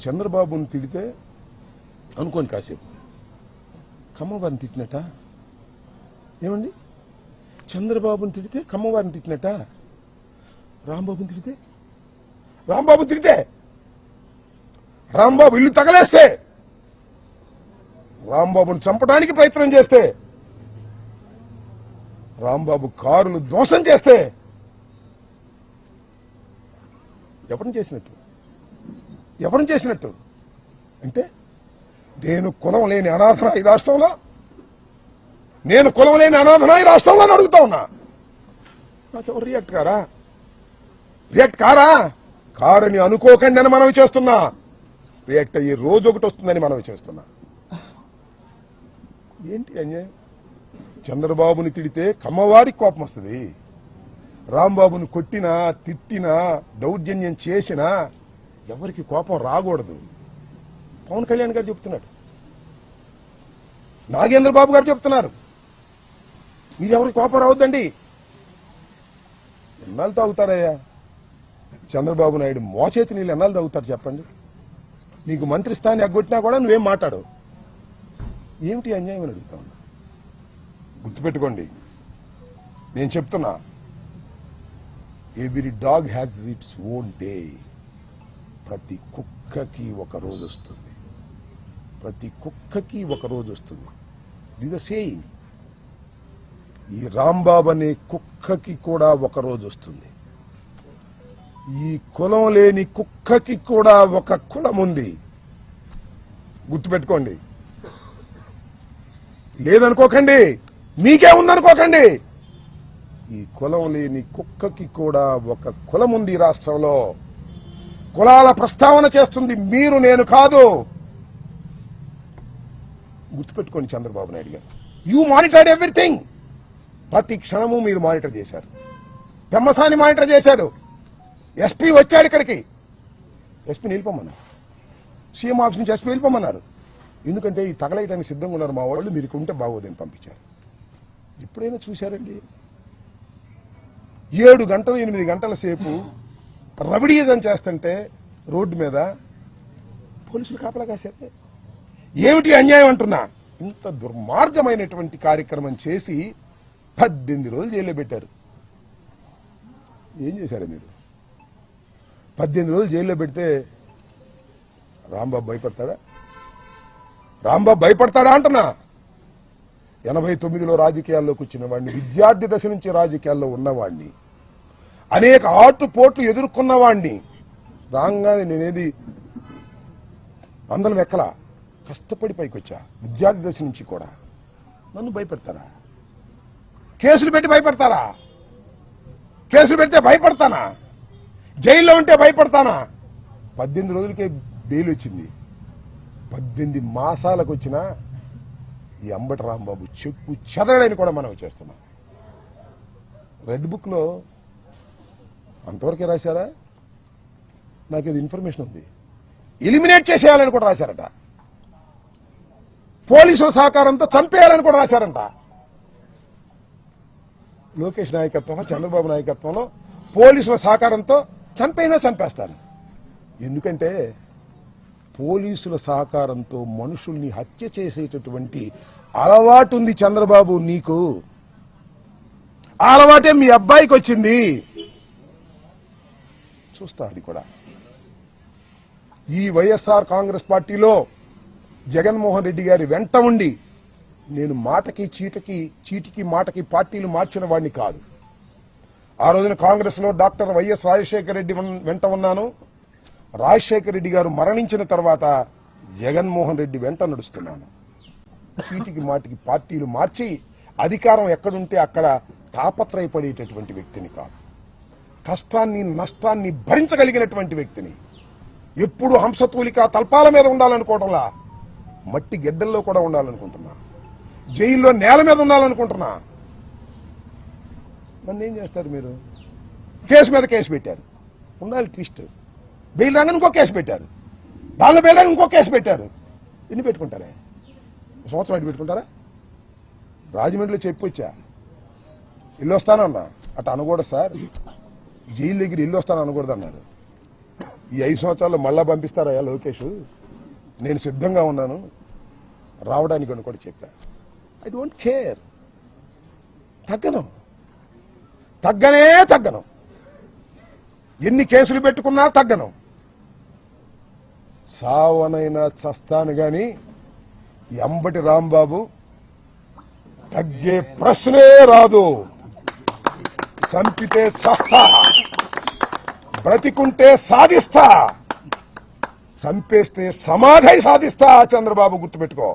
చంద్రబాబుని తిడితే అనుకోని కాసేపు కమ్మవారిని తిట్టినట్ట ఏమండి? చంద్రబాబుని తిడితే కమ్మవారిని తిట్టినట్ట, రాంబాబుని తిడితే రాంబాబు ఇల్లు తగలేస్తే, రాంబాబుని చంపడానికి ప్రయత్నం చేస్తే, రాంబాబు కారులు ధ్వంసం చేస్తే ఎవరిని చేసినట్టు అంటే నేను కులం లేని అనాథన ఈ రాష్ట్రంలో, అడుగుతా ఉన్నా. నాకెవరు రియాక్ట్ కారని అనుకోకండి అని మనవి చేస్తున్నా. రియాక్ట్ అయ్యే రోజు ఒకటి వస్తుందని మనవి చేస్తున్నా. ఏంటి అన్యాయం? చంద్రబాబుని తిడితే కమ్మవారికి కోపం వస్తుంది, రాంబాబుని కొట్టినా తిట్టినా దౌర్జన్యం చేసినా ఎవరికి కోపం రాకూడదు. పవన్ కళ్యాణ్ గారు చెప్తున్నాడు, నాగేంద్ర బాబు గారు చెప్తున్నారు, మీరు ఎవరికి కోపం రావద్దండి. ఎన్నాళ్ళు తాగుతారయ్యా చంద్రబాబు నాయుడు మోచేతి నీళ్ళు? ఎన్నాళ్ళు తాగుతారు చెప్పండి? నీకు మంత్రి స్థానాన్ని ఎగ్గొట్టినా కూడా నువ్వేం మాట్లాడవు. ఏమిటి అన్యాయం అని అడుగుతా ఉన్నా. గుర్తుపెట్టుకోండి, నేను చెప్తున్నా, every dog has its own day. ప్రతి కుక్కకి ఒక రోజు వస్తుంది, దిస్ ద సేయింగ్. ఈ రాంబాబు అనే కుక్కకి కూడా ఒక రోజు వస్తుంది. ఈ కులం లేని కుక్కకి కూడా ఒక కులం ఉంది, గుర్తుపెట్టుకోండి. లేదనుకోకండి, మీకే ఉందనుకోకండి. ఈ కులం లేని కుక్కకి కూడా ఒక కులం ఉంది ఈ రాష్ట్రంలో. కులాల ప్రస్తావన చేస్తుంది మీరు, నేను కాదు. గుర్తుపెట్టుకోండి చంద్రబాబు నాయుడు గారు. You monitored everything. ప్రతి క్షణము మీరు మానిటర్ చేశారు. పెమ్మసాని మానిటర్ చేశాడు. ఎస్పీ వచ్చాడు ఇక్కడికి, ఎస్పీని వెళ్ళిపోమన్నారు. సీఎం ఆఫీస్ నుంచి ఎస్పీ వెళ్ళిపోమన్నారు. ఎందుకంటే ఈ తగలేయడానికి సిద్ధంగా ఉన్నారు మా వాళ్ళు, మీరు ఉంటే బాగోదని పంపించారు. ఎప్పుడైనా చూశారండి 7 గంటలు 8 గంటల సేపు రవిడీజం చేస్తుంటే రోడ్డు మీద పోలీసులు కాపలా కాశారు? ఏమిటి అన్యాయం అంటున్నా. ఇంత దుర్మార్గమైనటువంటి కార్యక్రమం చేసి 18 రోజులు జైల్లో పెట్టారు. ఏం చేశారు మీరు? 18 రోజులు జైల్లో పెడితే రాంబాబు భయపడతాడా అంటున్నా. 89లో రాజకీయాల్లోకి వచ్చిన వాడిని, విద్యార్థి దశ నుంచి రాజకీయాల్లో ఉన్నవాడిని, అనేక ఆటుపోట్లు ఎదుర్కొన్నవాడిని. రాగానే నేనేది అందరం ఎక్కలా, కష్టపడి పైకి వచ్చా. విద్యార్థి దశ నుంచి కూడా నన్ను భయపెడతారా? కేసులు పెట్టి భయపెడతారా? కేసులు పెడితే భయపడతానా? జైల్లో ఉంటే భయపడతానా? 18 రోజులకే బెయిల్ వచ్చింది. 18 మాసాలకు వచ్చిన ఈ అంబటి రాంబాబు చెక్కు చెదరడని కూడా మనం చేస్తున్నాం. రెడ్ బుక్ లో అంతవరకే రాశారా? నాకు ఇది ఇన్ఫర్మేషన్ ఉంది. ఎలిమినేట్ చేసేయాలని కూడా రాశారట. పోలీసుల సహకారంతో చంపేయాలని కూడా రాశారంట. లోకేష్ నాయకత్వంలో, చంద్రబాబు నాయకత్వంలో పోలీసుల సహకారంతో చంపేస్తారు. ఎందుకంటే పోలీసుల సహకారంతో మనుషుల్ని హత్య చేసేటటువంటి అలవాటు ఉంది చంద్రబాబు నీకు. ఆ అలవాటే మీ అబ్బాయికి వచ్చింది. చూస్తా అది కూడా. ఈ వైఎస్ఆర్ కాంగ్రెస్ పార్టీలో జగన్మోహన్ రెడ్డి గారి వెంట ఉండి నేను మాటకి చీటికి మాటకి పార్టీలు మార్చిన వాడిని కాదు. ఆ రోజున కాంగ్రెస్ లో డాక్టర్ వైఎస్ రాజశేఖర రెడ్డి వెంట ఉన్నాను. రాజశేఖర రెడ్డి గారు మరణించిన తర్వాత జగన్మోహన్ రెడ్డి వెంట నడుస్తున్నాను. చీటికి మాటికి పార్టీలు మార్చి అధికారం ఎక్కడుంటే అక్కడ తాపత్రయపడేటటువంటి వ్యక్తిని కాదు. కష్టాన్ని నష్టాన్ని భరించగలిగినటువంటి వ్యక్తిని. ఎప్పుడు హంసతూలిక తల్పాల మీద ఉండాలనుకోవటంలా మట్టి గెడ్డల్లో కూడా ఉండాలనుకుంటున్నా. జైల్లో నేల మీద ఉండాలనుకుంటున్నా. నన్ను ఏం చేస్తారు మీరు? కేసు మీద కేసు పెట్టారు, ఉండాలి ట్విస్ట్. బెయిల్ రాగానే ఇంకో కేసు పెట్టారు, దానిలో బెయిల్ రాగా ఇంకో కేసు పెట్టారు. ఎన్ని పెట్టుకుంటారే? సంవత్సరం అటు పెట్టుకుంటారా? రాజమండ్రిలో చెప్పొచ్చా ఇల్లు వస్తానన్నా, అటు అనకూడదు సార్, జైలు దగ్గర ఇల్లు వస్తాను అనకూడదు అన్నారు. ఈ 5 సంవత్సరాలు మళ్ళా పంపిస్తారయ్యా లోకేష్, నేను సిద్ధంగా ఉన్నాను రావడానికి అని కూడా చెప్పా. I don't care. తగ్గను. ఎన్ని కేసులు పెట్టుకున్నా తగ్గను. సావనైనా చస్తాను గాని ఎంబటి రాంబాబు తగ్గే ప్రశ్నే రాదు. చంపితే చస్తా, బ్రతికుంటే సాధిస్తా, చంపేస్తే సమాధి సాధిస్తా. చంద్రబాబు గుర్తుపెట్టుకో.